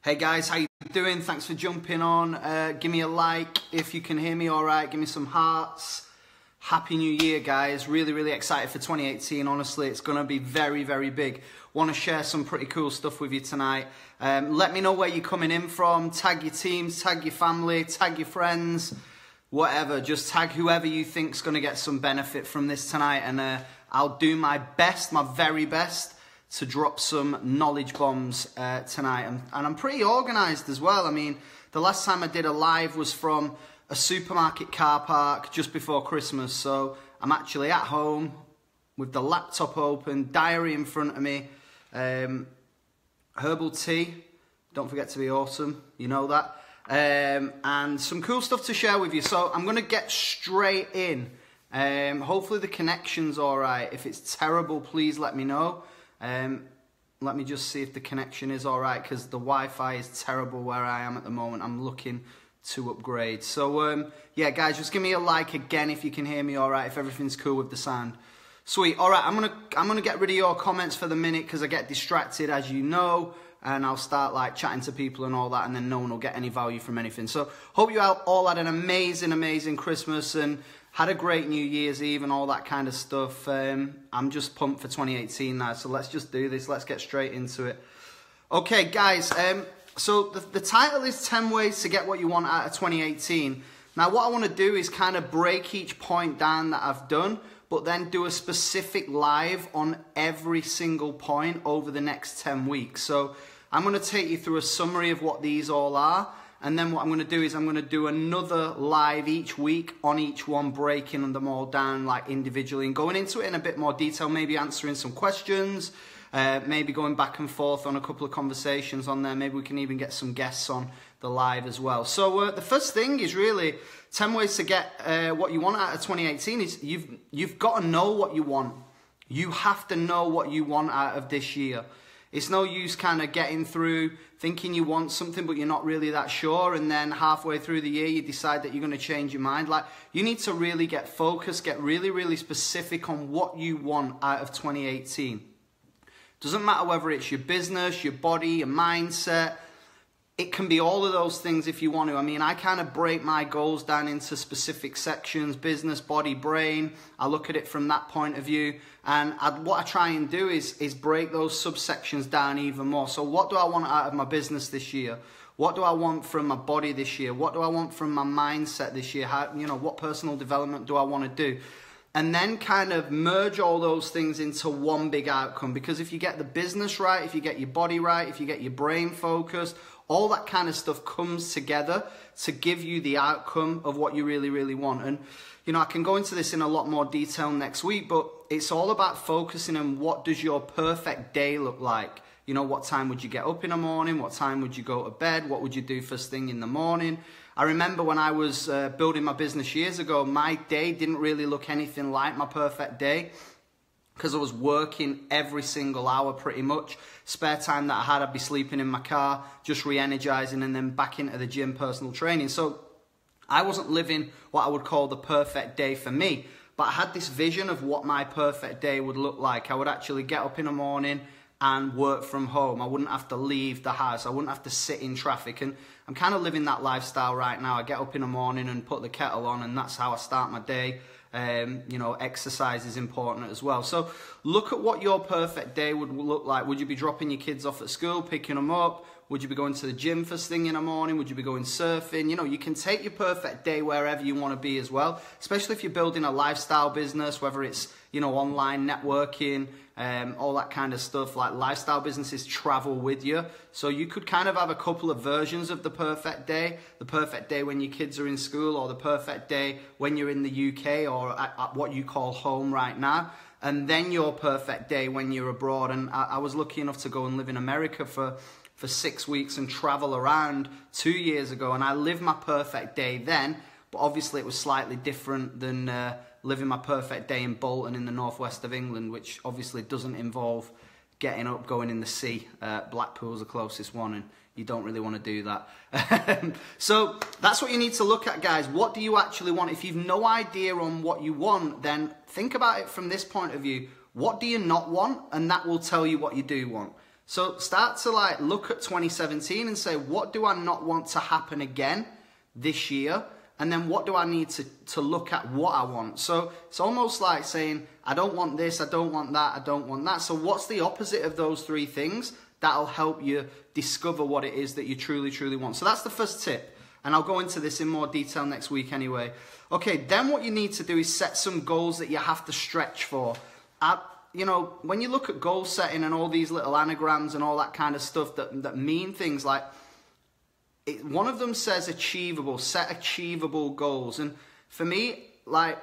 Hey guys, how you doing? Thanks for jumping on. Give me a like if you can hear me all right. Give me some hearts. Happy New Year, guys. Really excited for 2018. Honestly, it's going to be very big. Want to share some pretty cool stuff with you tonight. Let me know where you're coming in from. Tag your teams, tag your family, tag your friends, whatever. Just tag whoever you think's going to get some benefit from this tonight. And I'll do my best, my very best, to drop some knowledge bombs tonight. And I'm pretty organised as well. I mean, the last time I did a live was from a supermarket car park just before Christmas. So I'm actually at home with the laptop open, diary in front of me, herbal tea. Don't forget to be awesome, you know that. And some cool stuff to share with you. So I'm going to get straight in. Hopefully the connection's all right. If it's terrible, please let me know. Let me just see if the connection is all right, because the Wi-Fi is terrible where I am at the moment. I'm looking to upgrade. So yeah, guys, just give me a like again if you can hear me all right, if everything's cool with the sound. Sweet. All right, I'm gonna get rid of your comments for the minute because I get distracted, as you know, and I'll start like chatting to people and all that, and then no one will get any value from anything. So hope you all had an amazing Christmas and had a great New Year's Eve and all that kind of stuff. I'm just pumped for 2018 now, so let's just do this. Let's get straight into it. Okay, guys, so the title is 10 Ways to Get What You Want Out of 2018. Now, what I want to do is kind of break each point down that I've done, but then do a specific live on every single point over the next 10 weeks. So I'm going to take you through a summary of what these all are. And then what I'm going to do is I'm going to do another live each week on each one, breaking them all down like individually and going into it in a bit more detail, maybe answering some questions, maybe going back and forth on a couple of conversations on there. Maybe we can even get some guests on the live as well. So the first thing is really 10 ways to get what you want out of 2018 is you've got to know what you want. You have to know what you want out of this year. It's no use kind of getting through thinking you want something but you're not really that sure, and then halfway through the year you decide that you're going to change your mind. Like, you need to really get focused, get really specific on what you want out of 2018. Doesn't matter whether it's your business, your body, your mindset. It can be all of those things if you want to. I mean, I kind of break my goals down into specific sections: business, body, brain. I look at it from that point of view. And what I try and do is break those subsections down even more. So what do I want out of my business this year? What do I want from my body this year? What do I want from my mindset this year? How, you know, what personal development do I want to do? And then kind of merge all those things into one big outcome. Because if you get the business right, if you get your body right, if you get your brain focused, all that kind of stuff comes together to give you the outcome of what you really want. And, you know, I can go into this in a lot more detail next week, but it's all about focusing on what does your perfect day look like. You know, what time would you get up in the morning? What time would you go to bed? What would you do first thing in the morning? I remember when I was building my business years ago, my day didn't really look anything like my perfect day, because I was working every single hour pretty much. Spare time that I had, I'd be sleeping in my car, just re-energizing, and then back into the gym, personal training. So I wasn't living what I would call the perfect day for me, but I had this vision of what my perfect day would look like. I would actually get up in the morning and work from home. I wouldn't have to leave the house. I wouldn't have to sit in traffic. And I'm kind of living that lifestyle right now. I get up in the morning and put the kettle on, and that's how I start my day. You know, exercise is important as well. So look at what your perfect day would look like. Would you be dropping your kids off at school, picking them up? Would you be going to the gym first thing in the morning? Would you be going surfing? You know, you can take your perfect day wherever you want to be as well, especially if you're building a lifestyle business, whether it's, you know, online networking, all that kind of stuff. Like, lifestyle businesses travel with you. So you could kind of have a couple of versions of the perfect day when your kids are in school, or the perfect day when you're in the UK or at what you call home right now. And then your perfect day when you're abroad. And I was lucky enough to go and live in America for 6 weeks and travel around 2 years ago, and I lived my perfect day then, but obviously it was slightly different than living my perfect day in Bolton in the northwest of England, which obviously doesn't involve getting up, going in the sea. Blackpool's the closest one, and you don't really want to do that. So that's what you need to look at, guys. What do you actually want? If you've no idea on what you want, then think about it from this point of view. What do you not want? And that will tell you what you do want. So start to like look at 2017 and say, what do I not want to happen again this year? And then what do I need to look at what I want? So it's almost like saying, I don't want this, I don't want that, I don't want that. So what's the opposite of those three things? That'll help you discover what it is that you truly, truly want. So that's the first tip. And I'll go into this in more detail next week anyway. Okay, then what you need to do is set some goals that you have to stretch for. You know, when you look at goal setting and all these little anagrams and all that kind of stuff that mean things like, one of them says achievable, set achievable goals. And for me, like,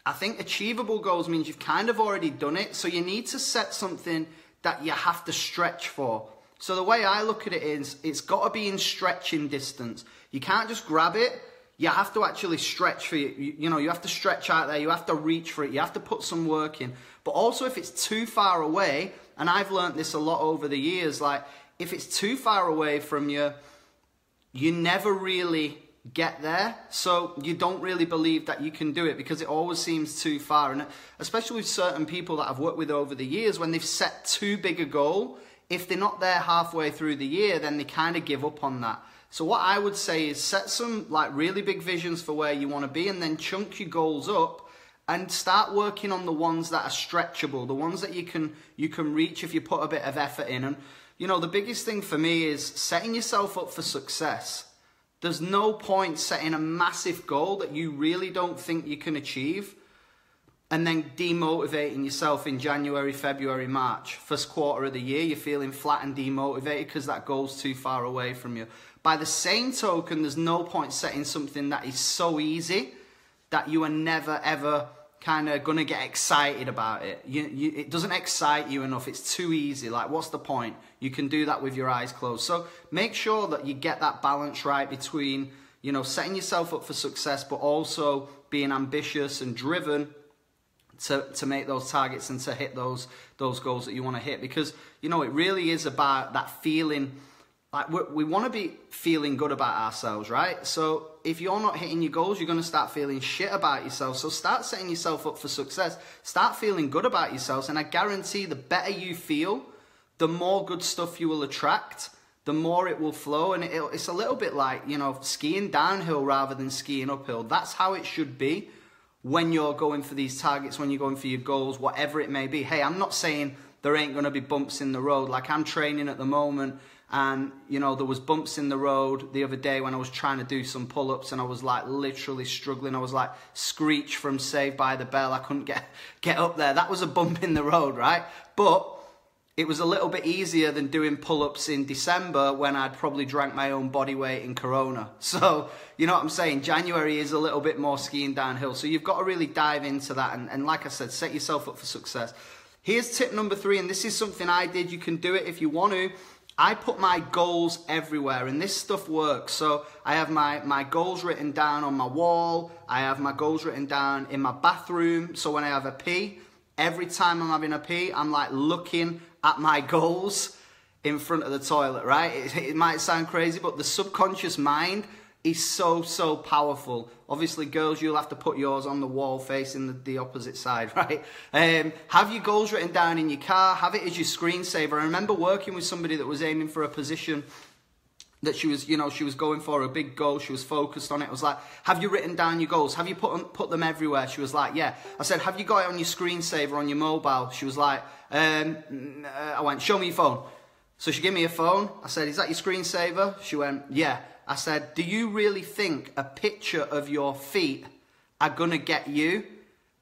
I think achievable goals means you've kind of already done it. So you need to set something that you have to stretch for. So the way I look at it is, it's got to be in stretching distance. You can't just grab it. You have to actually stretch for it. You know, you have to stretch out there. You have to reach for it. You have to put some work in. But also if it's too far away, and I've learned this a lot over the years, like if it's too far away from you, you never really get there. So you don't really believe that you can do it because it always seems too far. And especially with certain people that I've worked with over the years, when they've set too big a goal, if they're not there halfway through the year, then they kind of give up on that. So what I would say is set some like really big visions for where you want to be, and then chunk your goals up and start working on the ones that are stretchable, the ones that you can reach if you put a bit of effort in. And you know, the biggest thing for me is setting yourself up for success. There's no point setting a massive goal that you really don't think you can achieve and then demotivating yourself in January, February, March. First quarter of the year, you're feeling flat and demotivated because that goal's too far away from you. By the same token, there's no point setting something that is so easy that you are never, ever kind of going to get excited about it. It doesn't excite you enough. It's too easy. Like, what's the point? You can do that with your eyes closed. So make sure that you get that balance right between, you know, setting yourself up for success, but also being ambitious and driven to make those targets and to hit those goals that you want to hit. Because, you know, it really is about that feeling. Like, we want to be feeling good about ourselves, right? So if you're not hitting your goals, you're going to start feeling shit about yourself. So start setting yourself up for success. Start feeling good about yourselves. And I guarantee the better you feel, the more good stuff you will attract, the more it will flow. And it's a little bit like, you know, skiing downhill rather than skiing uphill. That's how it should be when you're going for these targets, when you're going for your goals, whatever it may be. Hey, I'm not saying there ain't going to be bumps in the road. Like, I'm training at the moment, and, you know, there was bumps in the road the other day when I was trying to do some pull-ups, and I was, like, literally struggling. I was, like, Screech from Saved by the Bell. I couldn't get up there. That was a bump in the road, right? But it was a little bit easier than doing pull-ups in December when I'd probably drank my own body weight in Corona. So, you know what I'm saying? January is a little bit more skiing downhill. So you've got to really dive into that. And like I said, set yourself up for success. Here's tip number 3, and this is something I did. You can do it if you want to. I put my goals everywhere, and this stuff works. So I have my goals written down on my wall. I have my goals written down in my bathroom. So when I have a pee, every time I'm having a pee, I'm like looking at my goals in front of the toilet, right? It might sound crazy, but the subconscious mind is so powerful. Obviously, girls, you'll have to put yours on the wall facing the opposite side, right? Have your goals written down in your car. Have it as your screensaver. I remember working with somebody that was aiming for a position that she was, you know, she was going for a big goal. She was focused on it. I was like, have you written down your goals? Have you put them everywhere? She was like, yeah. I said, have you got it on your screensaver on your mobile? She was like, I went, show me your phone. So she gave me a phone. I said, is that your screensaver? She went, yeah. I said, do you really think a picture of your feet are going to get you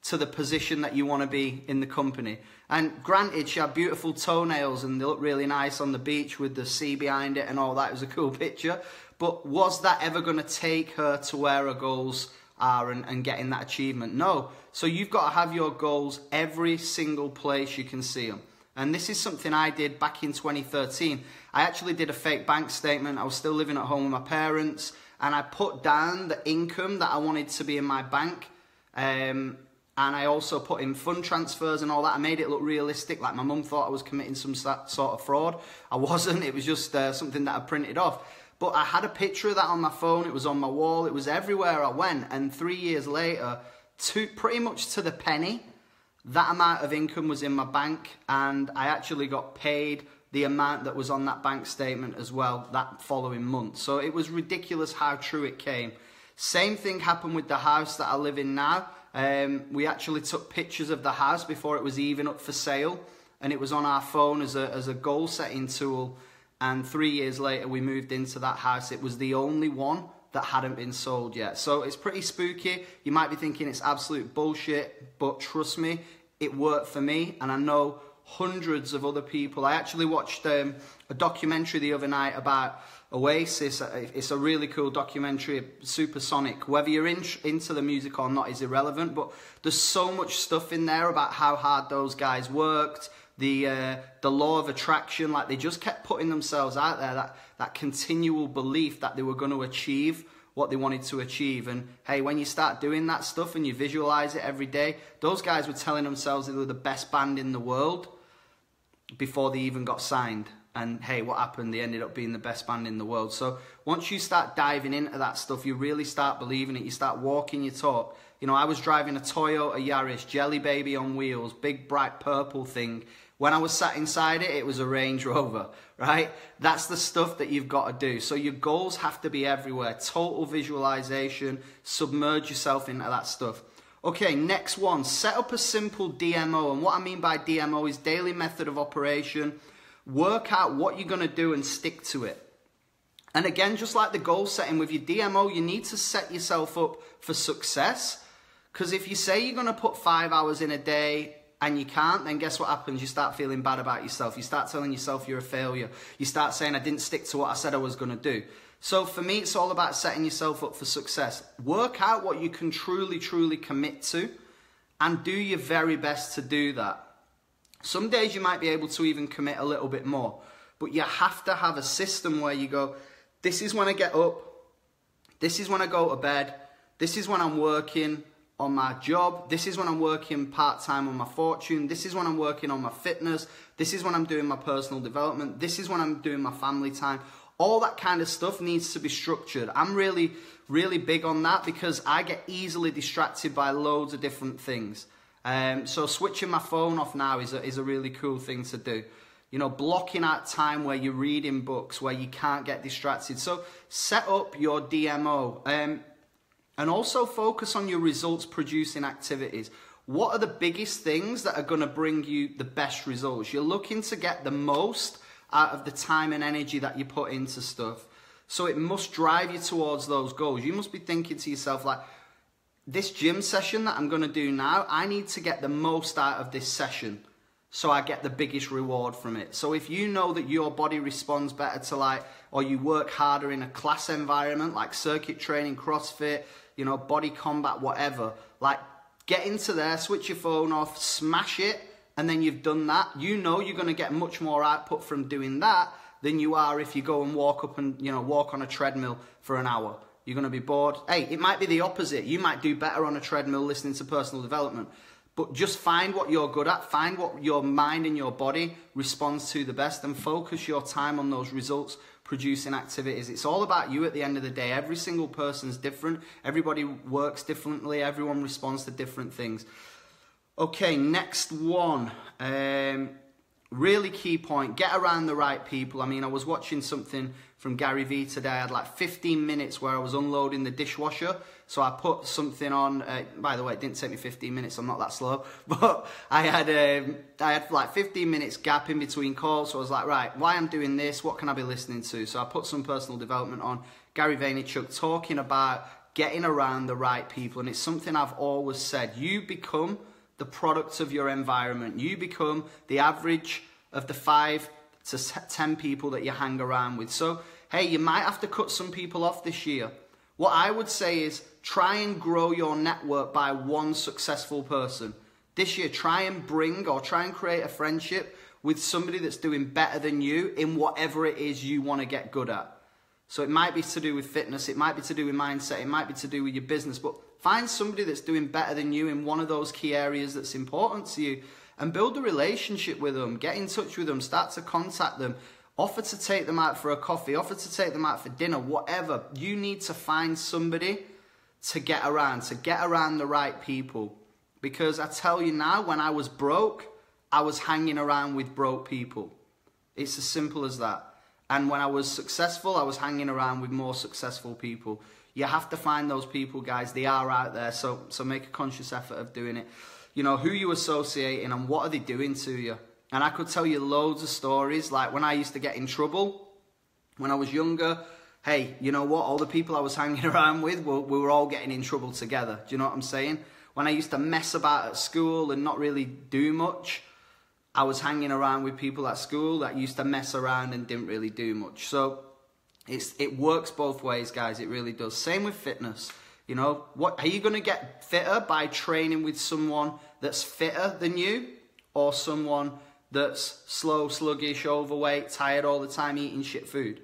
to the position that you want to be in the company? And granted, she had beautiful toenails and they look really nice on the beach with the sea behind it and all that. It was a cool picture. But was that ever going to take her to where her goals are and getting that achievement? No. So you've got to have your goals every single place you can see them. And this is something I did back in 2013. I actually did a fake bank statement. I was still living at home with my parents. And I put down the income that I wanted to be in my bank. And I also put in fund transfers and all that. I made it look realistic. Like, my mum thought I was committing some sort of fraud. I wasn't. It was just something that I printed off. But I had a picture of that on my phone. It was on my wall. It was everywhere I went. And 3 years later, pretty much to the penny, that amount of income was in my bank, and I actually got paid the amount that was on that bank statement as well that following month. So it was ridiculous how true it came. Same thing happened with the house that I live in now. We actually took pictures of the house before it was even up for sale, and it was on our phone as a goal setting tool. And 3 years later, we moved into that house. It was the only one that hadn't been sold yet. So it's pretty spooky. You might be thinking it's absolute bullshit, but trust me, it worked for me, and I know hundreds of other people. I actually watched a documentary the other night about Oasis. It's a really cool documentary, supersonic. Whether you're into the music or not is irrelevant, but there's so much stuff in there about how hard those guys worked, the law of attraction. Like, they just kept putting themselves out there, that continual belief that they were going to achieve what they wanted to achieve. And hey, when you start doing that stuff and you visualize it every day, those guys were telling themselves they were the best band in the world before they even got signed. And hey, what happened? They ended up being the best band in the world. So once you start diving into that stuff, you really start believing it. You start walking your talk. You know, I was driving a Toyota Yaris, Jelly Baby on wheels, big bright purple thing. When I was sat inside it, it was a Range Rover, right? That's the stuff that you've got to do. So your goals have to be everywhere. Total visualization, submerge yourself into that stuff. Okay, next one, set up a simple DMO. And what I mean by DMO is daily method of operation. Work out what you're going to do and stick to it. And again, just like the goal setting with your DMO, you need to set yourself up for success. Because if you say you're going to put 5 hours in a day and you can't, then guess what happens? You start feeling bad about yourself. You start telling yourself you're a failure. You start saying, I didn't stick to what I said I was going to do. So for me, it's all about setting yourself up for success. Work out what you can truly, truly commit to and do your very best to do that. Some days you might be able to even commit a little bit more, but you have to have a system where you go, this is when I get up, this is when I go to bed, this is when I'm working on my job, this is when I'm working part-time on my fortune, this is when I'm working on my fitness, this is when I'm doing my personal development, this is when I'm doing my family time. All that kind of stuff needs to be structured. I'm really, really big on that because I get easily distracted by loads of different things. So switching my phone off now is a really cool thing to do. You know, blocking out time where you're reading books, where you can't get distracted. So set up your DMO. And also focus on your results producing activities. What are the biggest things that are going to bring you the best results? You're looking to get the most out of the time and energy that you put into stuff. So it must drive you towards those goals. You must be thinking to yourself, like, this gym session that I'm going to do now, I need to get the most out of this session so I get the biggest reward from it. So if you know that your body responds better to, like, or you work harder in a class environment like circuit training, CrossFit, you know, body combat, whatever, like, get into there, switch your phone off, smash it, and then you've done that. You know you're going to get much more output from doing that than you are if you go and walk up and, you know, walk on a treadmill for an hour. You're going to be bored. Hey, it might be the opposite. You might do better on a treadmill listening to personal development. But just find what you're good at, find what your mind and your body responds to the best, and focus your time on those results producing activities. It's all about you at the end of the day. Every single person's different. Everybody works differently. Everyone responds to different things. Okay, next one. Really key point, get around the right people. I mean, I was watching something from Gary Vee today. I had like 15 minutes where I was unloading the dishwasher. So I put something on, by the way, it didn't take me 15 minutes, I'm not that slow. But I had like 15 minutes gap in between calls. So I was like, right, why I'm doing this, what can I be listening to? So I put some personal development on, Gary Vaynerchuk talking about getting around the right people. And it's something I've always said, you become the product of your environment. You become the average of the 5 to 10 people that you hang around with. So, hey, you might have to cut some people off this year. What I would say is try and grow your network by one successful person. This year, try and create a friendship with somebody that's doing better than you in whatever it is you want to get good at. So it might be to do with fitness, it might be to do with mindset, it might be to do with your business, but find somebody that's doing better than you in one of those key areas that's important to you and build a relationship with them. Get in touch with them, start to contact them, offer to take them out for a coffee, offer to take them out for dinner, whatever. You need to find somebody to get around the right people. Because I tell you now, when I was broke, I was hanging around with broke people. It's as simple as that. And when I was successful, I was hanging around with more successful people. You have to find those people, guys. They are out there, so make a conscious effort of doing it. You know, who you associating and what are they doing to you? And I could tell you loads of stories, like when I used to get in trouble, when I was younger. Hey, you know what? All the people I was hanging around with, we were all getting in trouble together. Do you know what I'm saying? When I used to mess about at school and not really do much, I was hanging around with people at school that used to mess around and didn't really do much. So it works both ways, guys. It really does. Same with fitness. You know, what are you going to get fitter by training with someone that's fitter than you, or someone that's slow, sluggish, overweight, tired all the time, eating shit food?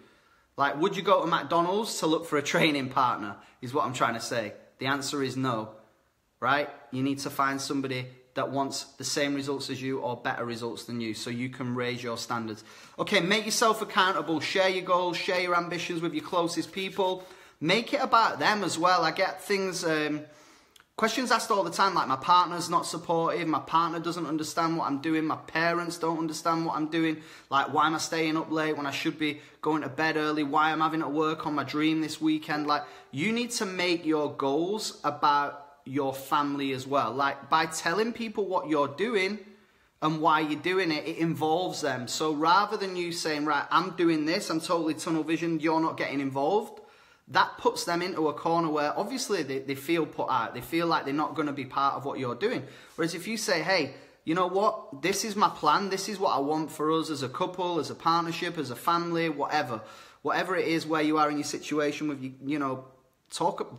Like, would you go to McDonald's to look for a training partner, is what I'm trying to say. The answer is no, right? You need to find somebody that wants the same results as you or better results than you, so you can raise your standards. Okay, make yourself accountable. Share your goals, share your ambitions with your closest people. Make it about them as well. I get things, questions asked all the time, like my partner's not supportive, my partner doesn't understand what I'm doing, my parents don't understand what I'm doing, like why am I staying up late when I should be going to bed early, why am I having to work on my dream this weekend? Like, you need to make your goals about your family as well. Like, by telling people what you're doing and why you're doing it, it involves them. So rather than you saying, right, I'm doing this, I'm totally tunnel vision, you're not getting involved, that puts them into a corner where obviously they feel put out. They feel like they're not going to be part of what you're doing. Whereas if you say, hey, you know what, this is my plan, this is what I want for us as a couple, as a partnership, as a family, whatever it is where you are in your situation with, you know,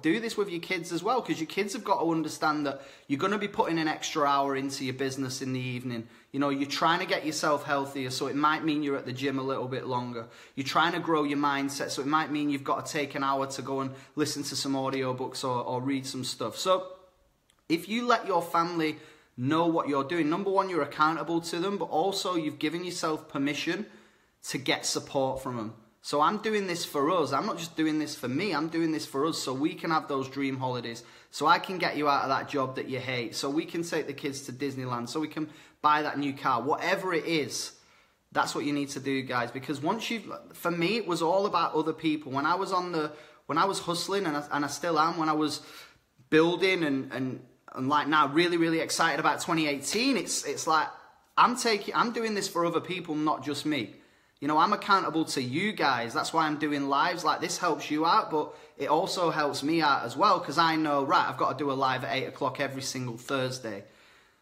do this with your kids as well, because your kids have got to understand that you're going to be putting an extra hour into your business in the evening. You know, you're trying to get yourself healthier, so it might mean you're at the gym a little bit longer. You're trying to grow your mindset, so it might mean you've got to take an hour to go and listen to some audiobooks or read some stuff. So if you let your family know what you're doing, number one, you're accountable to them, but also you've given yourself permission to get support from them. So I'm doing this for us. I'm not just doing this for me. I'm doing this for us so we can have those dream holidays. So I can get you out of that job that you hate. So we can take the kids to Disneyland. So we can buy that new car. Whatever it is, that's what you need to do, guys. Because once for me, it was all about other people. When I was hustling, and I still am, when I was building and like now really, really excited about 2018, it's like I'm doing this for other people, not just me. You know, I'm accountable to you guys. That's why I'm doing lives. Like, this helps you out, but it also helps me out as well, because I know, right, I've got to do a live at 8 o'clock every single Thursday.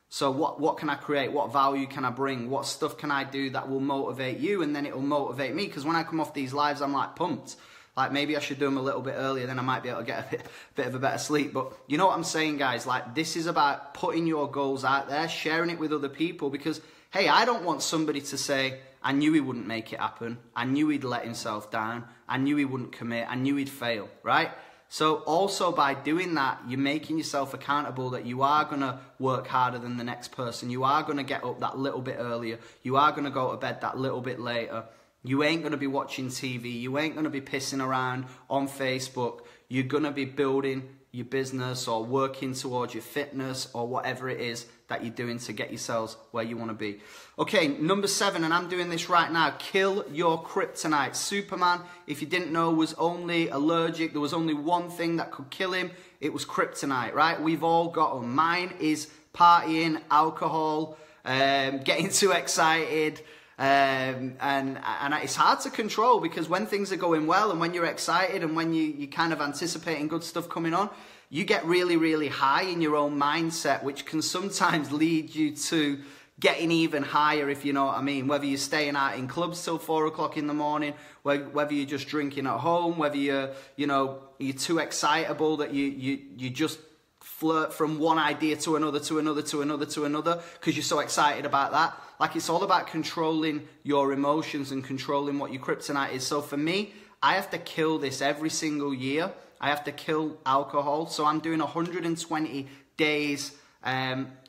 So what can I create? What value can I bring? What stuff can I do that will motivate you? And then it will motivate me, because when I come off these lives, I'm like pumped. Like, maybe I should do them a little bit earlier, then I might be able to get a bit of a better sleep. But you know what I'm saying, guys? Like, this is about putting your goals out there, sharing it with other people, because, hey, I don't want somebody to say, I knew he wouldn't make it happen. I knew he'd let himself down. I knew he wouldn't commit. I knew he'd fail, right? So also by doing that, you're making yourself accountable that you are going to work harder than the next person. You are going to get up that little bit earlier. You are going to go to bed that little bit later. You ain't going to be watching TV. You ain't going to be pissing around on Facebook. You're going to be building your business or working towards your fitness or whatever it is that you're doing to get yourselves where you want to be. Okay, number 7, and I'm doing this right now. Kill your kryptonite. Superman, if you didn't know, was only allergic. There was only one thing that could kill him. It was kryptonite, right? We've all got them. Mine is partying, alcohol, getting too excited, and it's hard to control, because when things are going well and when you're excited and when you're kind of anticipating good stuff coming on, you get really, really high in your own mindset, which can sometimes lead you to getting even higher, if you know what I mean. Whether you're staying out in clubs till 4 o'clock in the morning, whether you're just drinking at home, whether you're too excitable that you just flirt from one idea to another, because you're so excited about that. Like, it's all about controlling your emotions and controlling what your kryptonite is. So for me, I have to kill this every single year. I have to kill alcohol. So I'm doing 120 days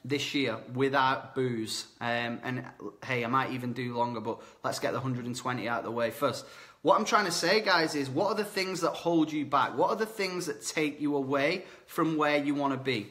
this year without booze. And hey, I might even do longer, but let's get the 120 out of the way first. What I'm trying to say, guys, is what are the things that hold you back? What are the things that take you away from where you want to be?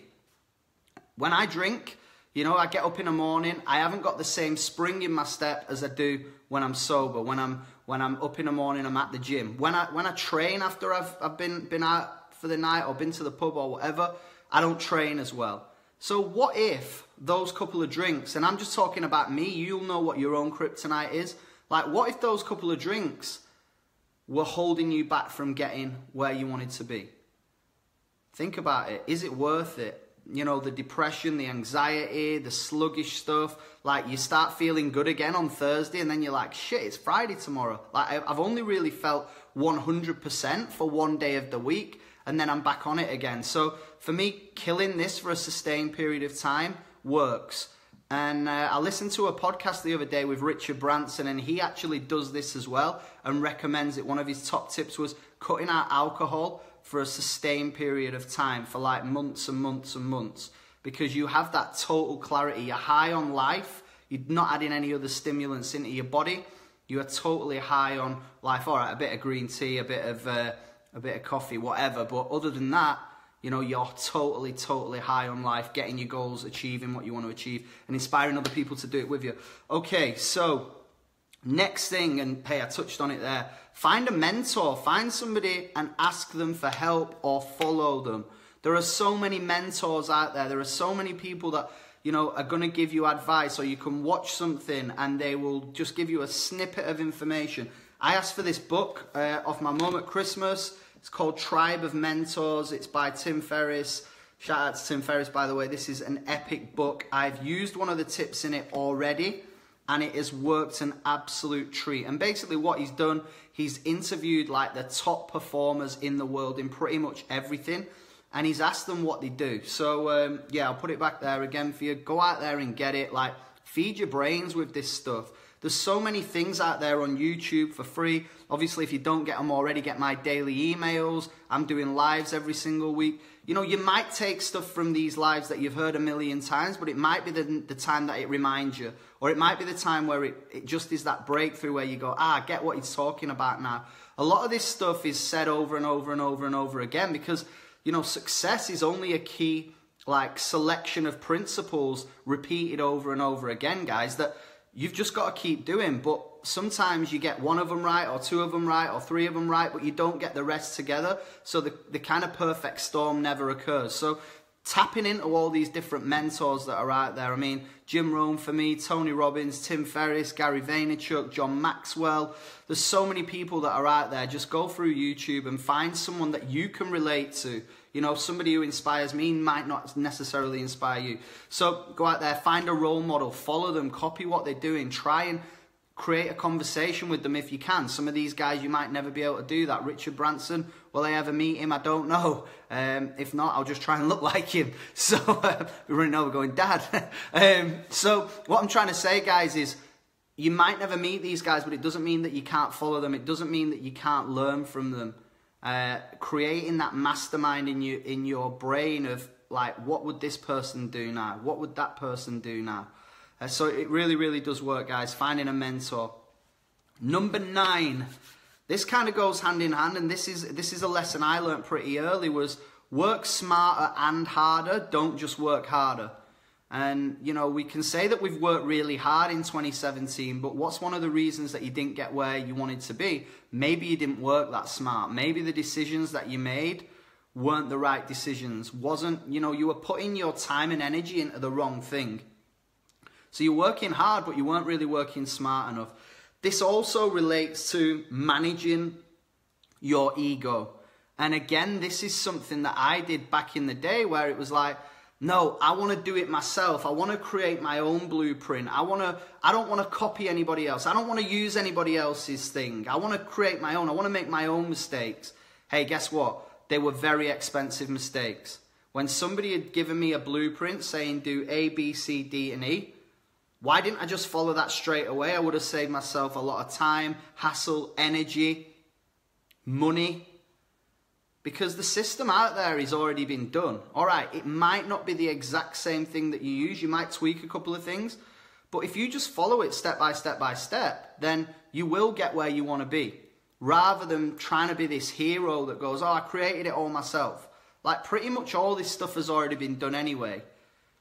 When I drink, you know, I get up in the morning, I haven't got the same spring in my step as I do when I'm sober. When I'm up in the morning, I'm at the gym. When I train after I've been out for the night or been to the pub or whatever, I don't train as well. So what if those couple of drinks, and I'm just talking about me, you'll know what your own kryptonite is. Like, what if those couple of drinks were holding you back from getting where you wanted to be? Think about it. Is it worth it? You know, the depression, the anxiety, the sluggish stuff. Like, you start feeling good again on Thursday and then you're like, shit, it's Friday tomorrow. Like, I've only really felt 100% for one day of the week and then I'm back on it again. So for me, killing this for a sustained period of time works. And I listened to a podcast the other day with Richard Branson, and he actually does this as well and recommends it. One of his top tips was cutting out alcohol for a sustained period of time, for like months and months and months, because you have that total clarity. You're high on life. You're not adding any other stimulants into your body. You are totally high on life. All right, a bit of green tea, a bit of coffee, whatever. But other than that, you know, you're totally, totally high on life, getting your goals, achieving what you want to achieve, and inspiring other people to do it with you. Okay, so next thing, and hey, I touched on it there, find a mentor, find somebody and ask them for help or follow them. There are so many mentors out there. There are so many people that, you know, are going to give you advice, or you can watch something and they will just give you a snippet of information. I asked for this book off my mum at Christmas. It's called Tribe of Mentors. It's by Tim Ferriss. Shout out to Tim Ferriss, by the way. This is an epic book. I've used one of the tips in it already, and it has worked an absolute treat. And basically what he's done, he's interviewed like the top performers in the world in pretty much everything, and he's asked them what they do. So yeah, I'll put it back there again for you. Go out there and get it. Like, feed your brains with this stuff. There's so many things out there on YouTube for free. Obviously, if you don't get them already, get my daily emails. I'm doing lives every single week. You know, you might take stuff from these lives that you've heard a million times, but it might be the time that it reminds you. Or it might be the time where it just is that breakthrough where you go, I get what he's talking about now. A lot of this stuff is said over and over and over and over again because, you know, success is only a key, like, selection of principles repeated over and over again, guys, that you've just got to keep doing. But sometimes you get one of them right, or two of them right, or three of them right, but you don't get the rest together. So the kind of perfect storm never occurs. So tapping into all these different mentors that are out there. I mean, Jim Rohn for me, Tony Robbins, Tim Ferriss, Gary Vaynerchuk, John Maxwell. There's so many people that are out there. Just go through YouTube and find someone that you can relate to. You know, somebody who inspires me might not necessarily inspire you. So go out there, find a role model, follow them, copy what they're doing, try and create a conversation with them if you can. Some of these guys, you might never be able to do that. Richard Branson, will I ever meet him? I don't know. If not, I'll just try and look like him. So we're running over going, Dad. So what I'm trying to say, guys, is you might never meet these guys, but it doesn't mean that you can't follow them. It doesn't mean that you can't learn from them. Creating that mastermind in your brain of, like, what would this person do now? What would that person do now? So it really, really does work, guys, finding a mentor. Number 9, this kind of goes hand in hand, and this is a lesson I learned pretty early, was work smarter and harder, don't just work harder. And, you know, we can say that we've worked really hard in 2017, but what's one of the reasons that you didn't get where you wanted to be? Maybe you didn't work that smart. Maybe the decisions that you made weren't the right decisions. You know, you were putting your time and energy into the wrong thing. So you're working hard, but you weren't really working smart enough. This also relates to managing your ego. And again, this is something that I did back in the day, where it was like, no, I want to do it myself. I want to create my own blueprint. I don't want to copy anybody else. I don't want to use anybody else's thing. I want to create my own. I want to make my own mistakes. Hey, guess what? They were very expensive mistakes. When somebody had given me a blueprint saying do A, B, C, D, and E, why didn't I just follow that straight away? I would have saved myself a lot of time, hassle, energy, money. Because the system out there has already been done. All right, it might not be the exact same thing that you use. You might tweak a couple of things. But if you just follow it step by step by step, then you will get where you want to be. Rather than trying to be this hero that goes, oh, I created it all myself. Like, pretty much all this stuff has already been done anyway.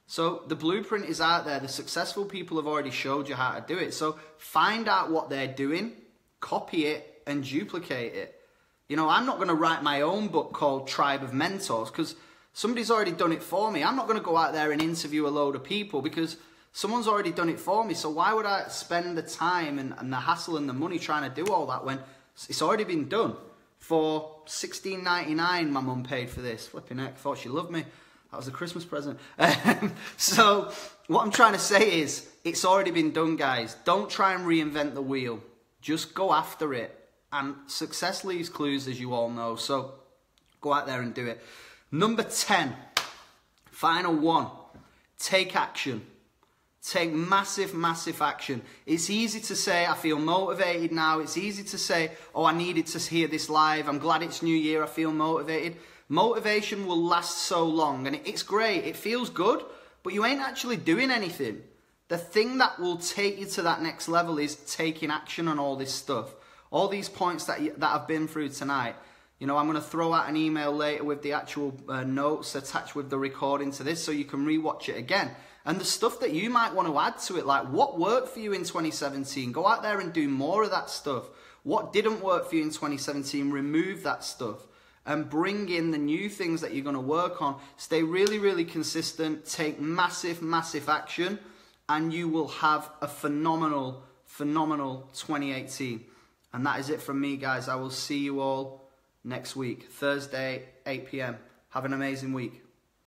So the blueprint is out there. The successful people have already showed you how to do it. So find out what they're doing, copy it, and duplicate it. You know, I'm not going to write my own book called Tribe of Mentors because somebody's already done it for me. I'm not going to go out there and interview a load of people because someone's already done it for me. So why would I spend the time and the hassle and the money trying to do all that when it's already been done? For $16.99 my mum paid for this. Flipping heck, thought she loved me. That was a Christmas present. So what I'm trying to say is it's already been done, guys. Don't try and reinvent the wheel. Just go after it. And success leaves clues, as you all know. So go out there and do it. Number 10, final one, take action. Take massive, massive action. It's easy to say, I feel motivated now. It's easy to say, oh, I needed to hear this live. I'm glad it's New Year. I feel motivated. Motivation will last so long, and it's great. It feels good, but you ain't actually doing anything. The thing that will take you to that next level is taking action on all this stuff. All these points that I've been through tonight. You know, I'm going to throw out an email later with the actual notes attached with the recording to this so you can rewatch it again. And the stuff that you might want to add to it, like what worked for you in 2017, go out there and do more of that stuff. What didn't work for you in 2017, remove that stuff. And bring in the new things that you're going to work on. Stay really, really consistent. Take massive, massive action. And you will have a phenomenal, phenomenal 2018. And that is it from me, guys. I will see you all next week. Thursday, 8 p.m. Have an amazing week.